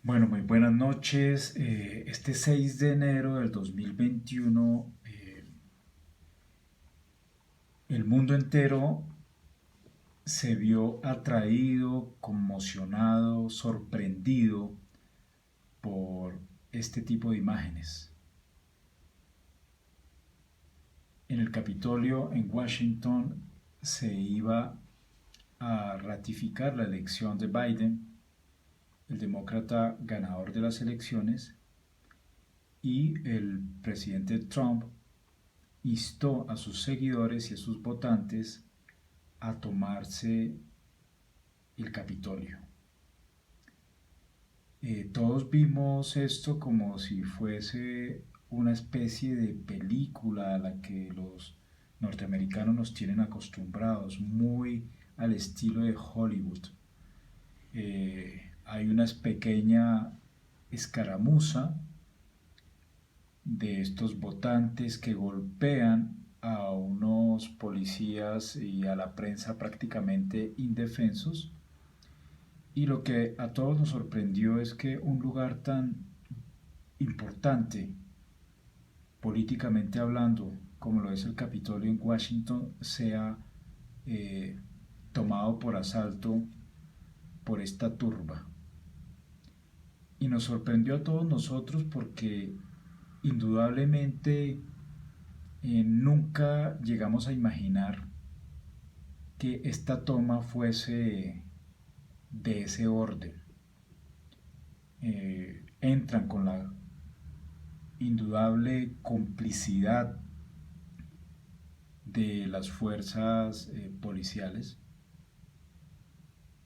Bueno, muy buenas noches. Este 6 de enero del 2021, el mundo entero se vio atraído, conmocionado, sorprendido por este tipo de imágenes. En el Capitolio en Washington se iba a ratificar la elección de Biden, el demócrata ganador de las elecciones, y el presidente Trump instó a sus seguidores y a sus votantes a tomarse el Capitolio. Todos vimos esto como si fuese una especie de película a la que los norteamericanos nos tienen acostumbrados, muy al estilo de Hollywood. Hay una pequeña escaramuza de estos votantes que golpean a unos policías y a la prensa prácticamente indefensos. Y lo que a todos nos sorprendió es que un lugar tan importante, políticamente hablando, como lo es el Capitolio en Washington, sea eh, tomado por asalto por esta turba. Y nos sorprendió a todos nosotros porque indudablemente nunca llegamos a imaginar que esta toma fuese de ese orden. Entran con la indudable complicidad de las fuerzas policiales,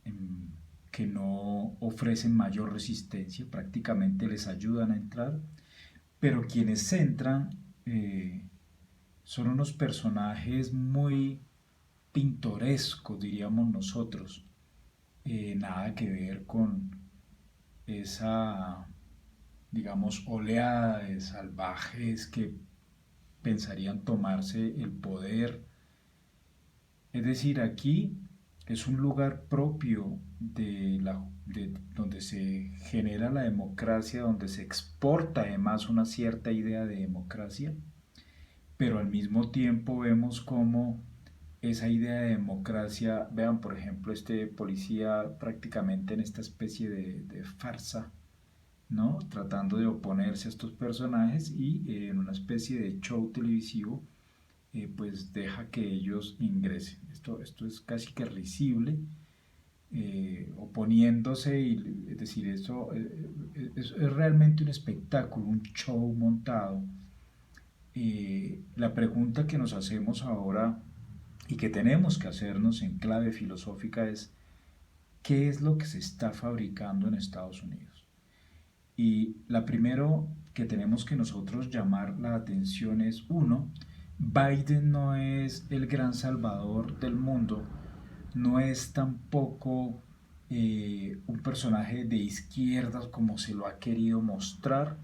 em, que no ofrecen mayor resistencia, prácticamente les ayudan a entrar, pero quienes entran son unos personajes muy pintorescos, diríamos nosotros, nada que ver con esa, digamos, oleada de salvajes que pensarían tomarse el poder. Es decir, aquí es un lugar propio de donde se genera la democracia, donde se exporta además una cierta idea de democracia, pero al mismo tiempo vemos cómo esa idea de democracia, vean por ejemplo este policía prácticamente en esta especie de farsa, ¿no? Tratando de oponerse a estos personajes y en una especie de show televisivo, pues deja que ellos ingresen. Esto es casi que risible, oponiéndose, es decir, eso es realmente un espectáculo, un show montado. La pregunta que nos hacemos ahora y que tenemos que hacernos en clave filosófica es: ¿qué es lo que se está fabricando en Estados Unidos? Y la primero que tenemos que nosotros llamar la atención es: uno, Biden no es el gran salvador del mundo, no es tampoco un personaje de izquierdas como se lo ha querido mostrar,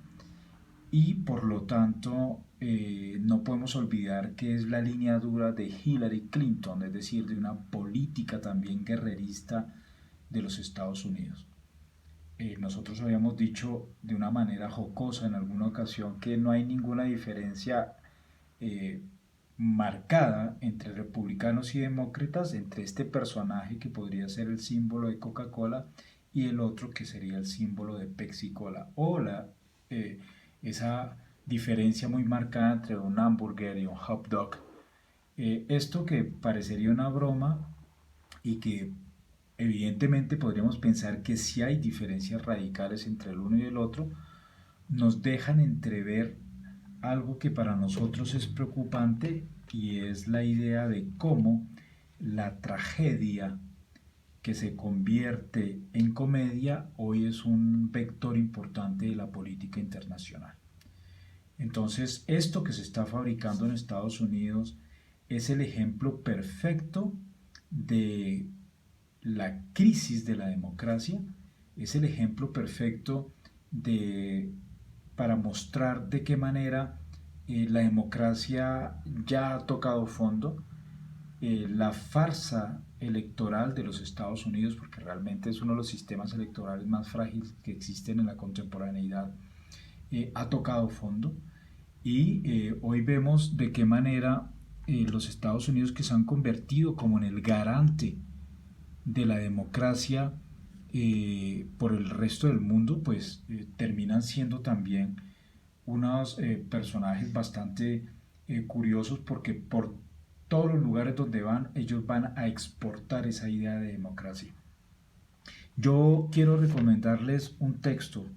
y por lo tanto no podemos olvidar que es la línea dura de Hillary Clinton, es decir, de una política también guerrerista de los Estados Unidos. Nosotros habíamos dicho de una manera jocosa en alguna ocasión que no hay ninguna diferencia eh, marcada entre republicanos y demócratas, entre este personaje que podría ser el símbolo de Coca-Cola y el otro que sería el símbolo de Pepsi-Cola, o eh, esa diferencia muy marcada entre un hamburger y un hot dog. Esto que parecería una broma y que evidentemente podríamos pensar que sí hay diferencias radicales entre el uno y el otro, nos dejan entrever algo que para nosotros es preocupante, y es la idea de cómo la tragedia que se convierte en comedia hoy es un vector importante de la política internacional. Entonces, esto que se está fabricando en Estados Unidos es el ejemplo perfecto de la crisis de la democracia, es el ejemplo perfecto de, para mostrar de qué manera la democracia ya ha tocado fondo. la farsa electoral de los Estados Unidos, porque realmente es uno de los sistemas electorales más frágiles que existen en la contemporaneidad, ha tocado fondo y hoy vemos de qué manera los Estados Unidos, que se han convertido como en el garante de la democracia por el resto del mundo, pues terminan siendo también unos personajes bastante curiosos, porque por todos los lugares donde van, ellos van a exportar esa idea de democracia. Yo quiero recomendarles un texto,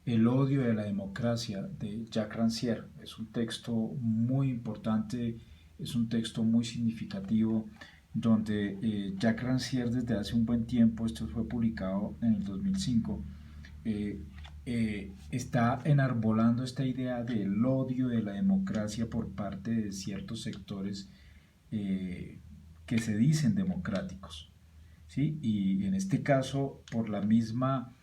El odio de la democracia, de Jacques Rancière. Es un texto muy importante, es un texto muy significativo, donde Jacques Rancière, desde hace un buen tiempo, esto fue publicado en el 2005, eh, está enarbolando esta idea del odio de la democracia por parte de ciertos sectores eh, que se dicen democráticos, ¿sí? Y en este caso, por la misma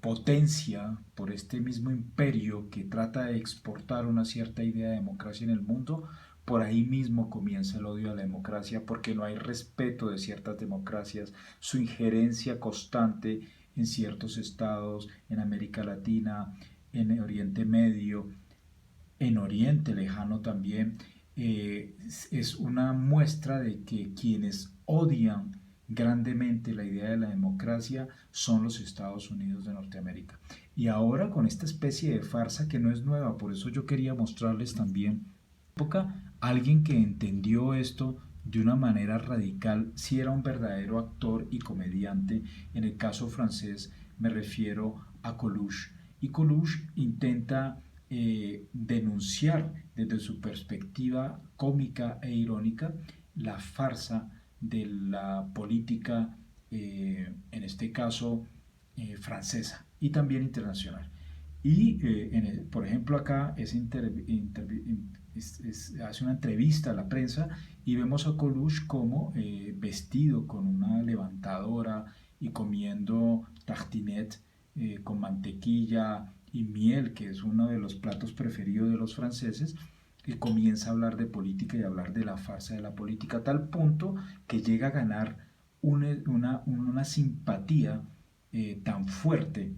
potencia, por este mismo imperio que trata de exportar una cierta idea de democracia en el mundo, por ahí mismo comienza el odio a la democracia, porque no hay respeto de ciertas democracias, su injerencia constante en ciertos estados, en América Latina, en Oriente Medio, en Oriente Lejano también, es una muestra de que quienes odian grandemente la idea de la democracia son los Estados Unidos de Norteamérica. Y ahora con esta especie de farsa que no es nueva, por eso yo quería mostrarles también alguien que entendió esto de una manera radical, si era un verdadero actor y comediante. En el caso francés me refiero a Coluche. Y Coluche intenta denunciar desde su perspectiva cómica e irónica la farsa de la política, en este caso francesa y también internacional. Y, por ejemplo, acá hace una entrevista a la prensa y vemos a Coluche como vestido con una levantadora y comiendo tartinet con mantequilla y miel, que es uno de los platos preferidos de los franceses, y comienza a hablar de política y a hablar de la farsa de la política, a tal punto que llega a ganar una simpatía tan fuerte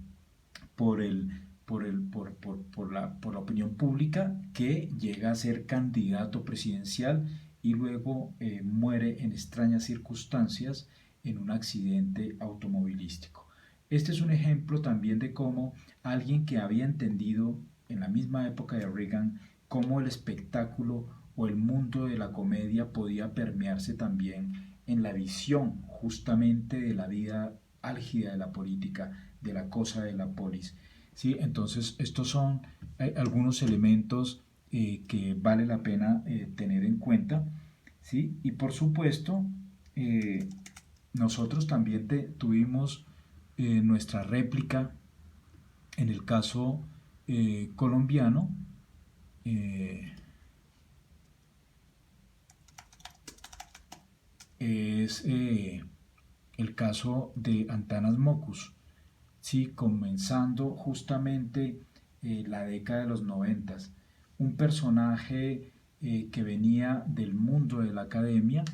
por, el, por la opinión pública, que llega a ser candidato presidencial y luego muere en extrañas circunstancias en un accidente automovilístico. Este es un ejemplo también de cómo alguien que había entendido en la misma época de Reagan cómo el espectáculo o el mundo de la comedia podía permearse también en la visión justamente de la vida álgida de la política, de la cosa de la polis. ¿Sí? Entonces, estos son algunos elementos que vale la pena tener en cuenta. ¿Sí? Y por supuesto, eh, nosotros también tuvimos nuestra réplica en el caso colombiano. eh, es el caso de Antanas Mocus, ¿sí? Comenzando justamente la década de los 90, un personaje que venía del mundo de la academia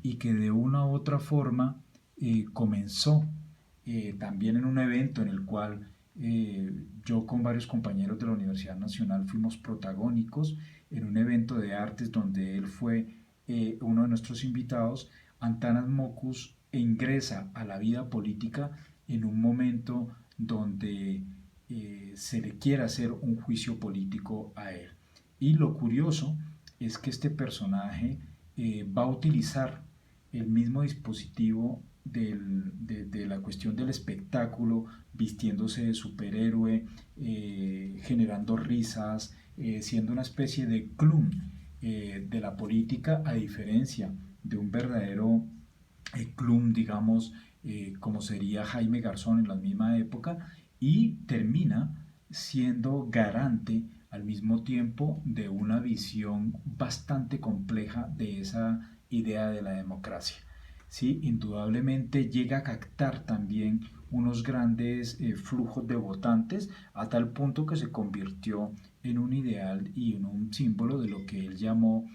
y que de una u otra forma comenzó también en un evento en el cual yo con varios compañeros de la Universidad Nacional fuimos protagónicos, en un evento de artes donde él fue uno de nuestros invitados. Antanas Mocus ingresa a la vida política en un momento donde se le quiere hacer un juicio político a él. Y lo curioso es que este personaje va a utilizar el mismo dispositivo de la cuestión del espectáculo, vistiéndose de superhéroe, generando risas, siendo una especie de clown de la política, a diferencia de un verdadero clown, digamos, como sería Jaime Garzón en la misma época, y termina siendo garante al mismo tiempo de una visión bastante compleja de esa idea de la democracia. ¿Sí? Indudablemente llega a captar también unos grandes flujos de votantes, a tal punto que se convirtió en un ideal y en un símbolo de lo que él llamó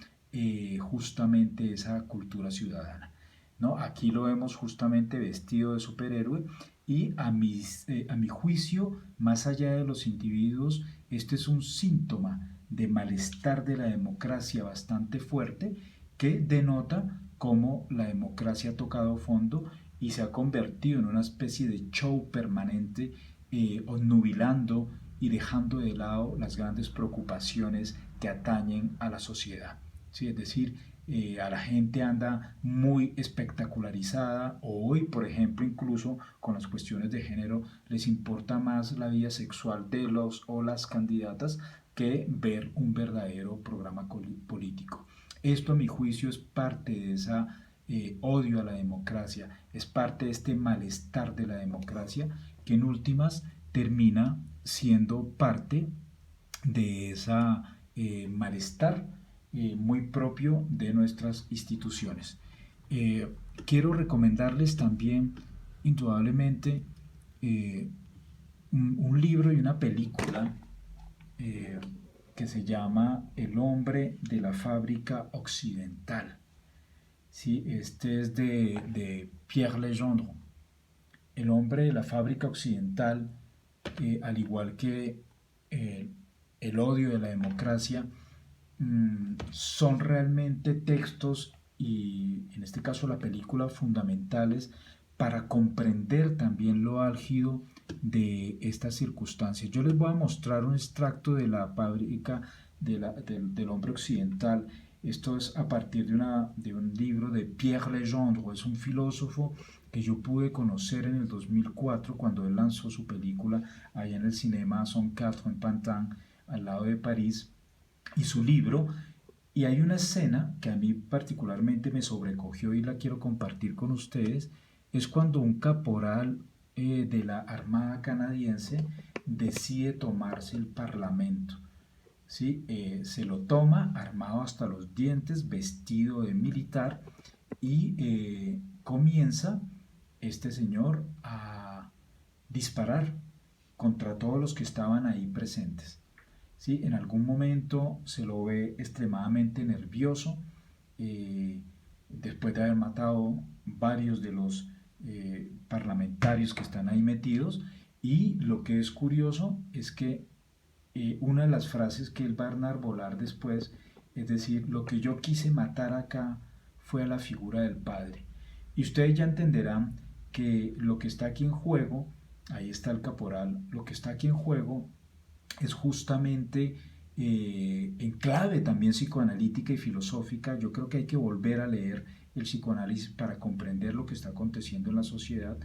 justamente esa cultura ciudadana, ¿no? Aquí lo vemos justamente vestido de superhéroe y a mi juicio, más allá de los individuos, este es un síntoma de malestar de la democracia bastante fuerte que denota cómo la democracia ha tocado fondo y se ha convertido en una especie de show permanente, obnubilando y dejando de lado las grandes preocupaciones que atañen a la sociedad. ¿Sí? Es decir, a la gente anda muy espectacularizada. Hoy, por ejemplo, incluso con las cuestiones de género, les importa más la vida sexual de los o las candidatas que ver un verdadero programa político. Esto, a mi juicio, es parte de esa odio a la democracia, es parte de este malestar de la democracia que en últimas termina siendo parte de esa malestar muy propio de nuestras instituciones. Eh, Quiero recomendarles también, indudablemente, eh, un libro y una película eh, que se llama El hombre de la fábrica occidental. Sí, este es de Pierre Legendre. El hombre de la fábrica occidental, al igual que eh, el odio de la democracia, son realmente textos y en este caso la película fundamentales para comprender también lo álgido de estas circunstancias. Yo les voy a mostrar un extracto de la fábrica del hombre occidental. Esto es a partir de un libro de Pierre Legendre, es un filósofo que yo pude conocer en el 2004 cuando él lanzó su película allá en el Cinema Son-Quatre en Pantin, al lado de París, y su libro. Y hay una escena que a mí particularmente me sobrecogió y la quiero compartir con ustedes. Es cuando un caporal de la Armada canadiense decide tomarse el Parlamento. ¿Sí? Se lo toma armado hasta los dientes, vestido de militar y comienza este señor a disparar contra todos los que estaban ahí presentes. ¿Sí? En algún momento se lo ve extremadamente nervioso, eh, después de haber matado varios de los parlamentarios que están ahí metidos. Y lo que es curioso es que una de las frases que él va a enarbolar después, es decir, lo que yo quise matar acá fue a la figura del Padre. Y ustedes ya entenderán que lo que está aquí en juego, ahí está el caporal, lo que está aquí en juego es justamente en clave también psicoanalítica y filosófica. Yo creo que hay que volver a leer el psicoanálisis para comprender lo que está aconteciendo en la sociedad,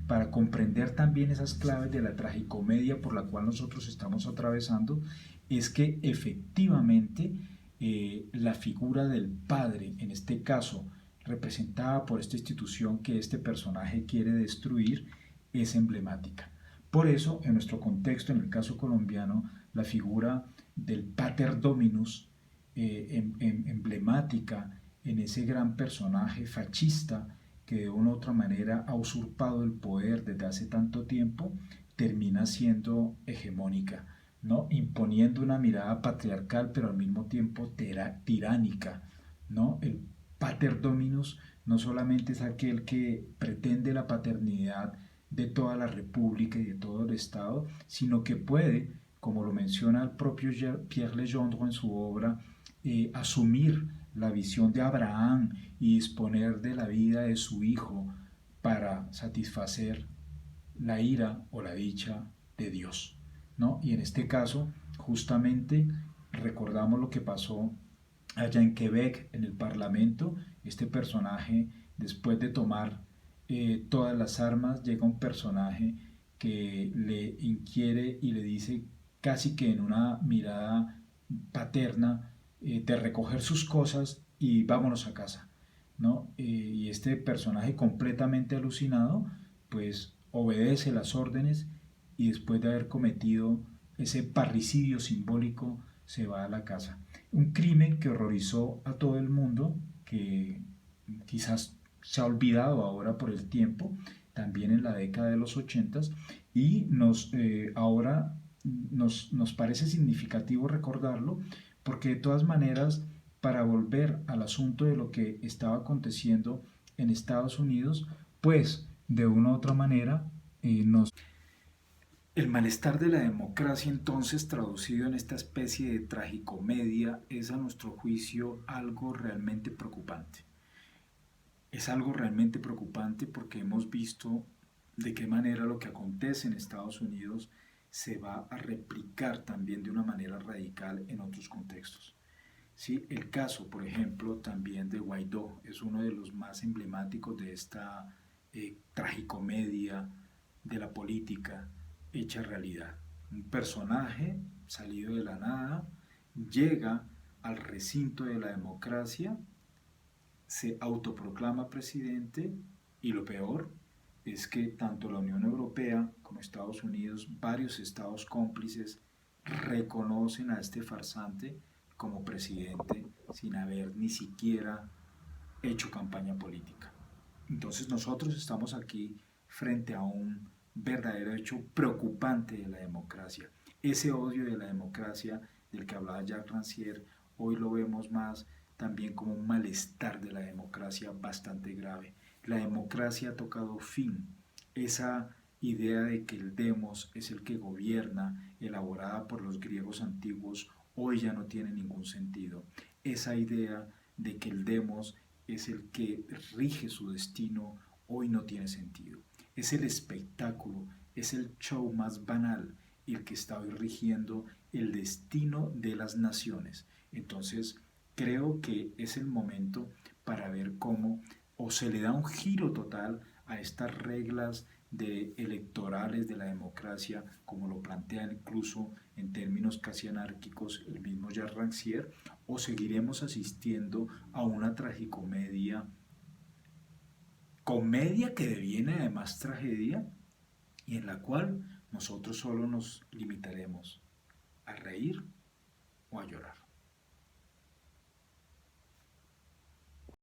para comprender también esas claves de la tragicomedia por la cual nosotros estamos atravesando. Es que efectivamente la figura del padre, en este caso representada por esta institución que este personaje quiere destruir, es emblemática. Por eso, en nuestro contexto, en el caso colombiano, la figura del pater dominus, emblemática en ese gran personaje fascista que de una u otra manera ha usurpado el poder desde hace tanto tiempo, termina siendo hegemónica, ¿no? Imponiendo una mirada patriarcal, pero al mismo tiempo tiránica, ¿no? El pater dominus no solamente es aquel que pretende la paternidad de toda la República y de todo el Estado, sino que puede, como lo menciona el propio Pierre Legendre en su obra, asumir la visión de Abraham y disponer de la vida de su hijo para satisfacer la ira o la dicha de Dios, ¿no? Y en este caso, justamente recordamos lo que pasó allá en Quebec, en el Parlamento. Este personaje, después de tomar todas las armas, llega un personaje que le inquiere y le dice casi que en una mirada paterna de recoger sus cosas y vámonos a casa, ¿no? Y este personaje completamente alucinado, pues obedece las órdenes y después de haber cometido ese parricidio simbólico, se va a la casa. Un crimen que horrorizó a todo el mundo, que quizás se ha olvidado ahora por el tiempo, también en la década de los 80, y ahora nos parece significativo recordarlo, porque de todas maneras para volver al asunto de lo que estaba aconteciendo en Estados Unidos, pues de una u otra manera nos... El malestar de la democracia, entonces, traducido en esta especie de tragicomedia, es a nuestro juicio algo realmente preocupante. Es algo realmente preocupante porque hemos visto de qué manera lo que acontece en Estados Unidos se va a replicar también de una manera radical en otros contextos. Sí, el caso, por ejemplo, también de Guaidó es uno de los más emblemáticos de esta tragicomedia de la política hecha realidad. Un personaje salido de la nada llega al recinto de la democracia, se autoproclama presidente y lo peor es que tanto la Unión Europea como Estados Unidos, varios estados cómplices, reconocen a este farsante como presidente sin haber ni siquiera hecho campaña política. Entonces nosotros estamos aquí frente a un verdadero hecho preocupante de la democracia. Ese odio de la democracia del que hablaba Jacques Rancière, hoy lo vemos más también como un malestar de la democracia bastante grave. La democracia ha tocado fin. Esa idea de que el demos es el que gobierna, elaborada por los griegos antiguos, hoy ya no tiene ningún sentido. Esa idea de que el demos es el que rige su destino, hoy no tiene sentido. Es el espectáculo, es el show más banal el que está hoy rigiendo el destino de las naciones. Entonces, creo que es el momento para ver cómo o se le da un giro total a estas reglas electorales de la democracia, como lo plantea incluso en términos casi anárquicos el mismo Jacques Rancière, o seguiremos asistiendo a una tragicomedia, comedia que deviene además tragedia y en la cual nosotros solo nos limitaremos a reír o a llorar.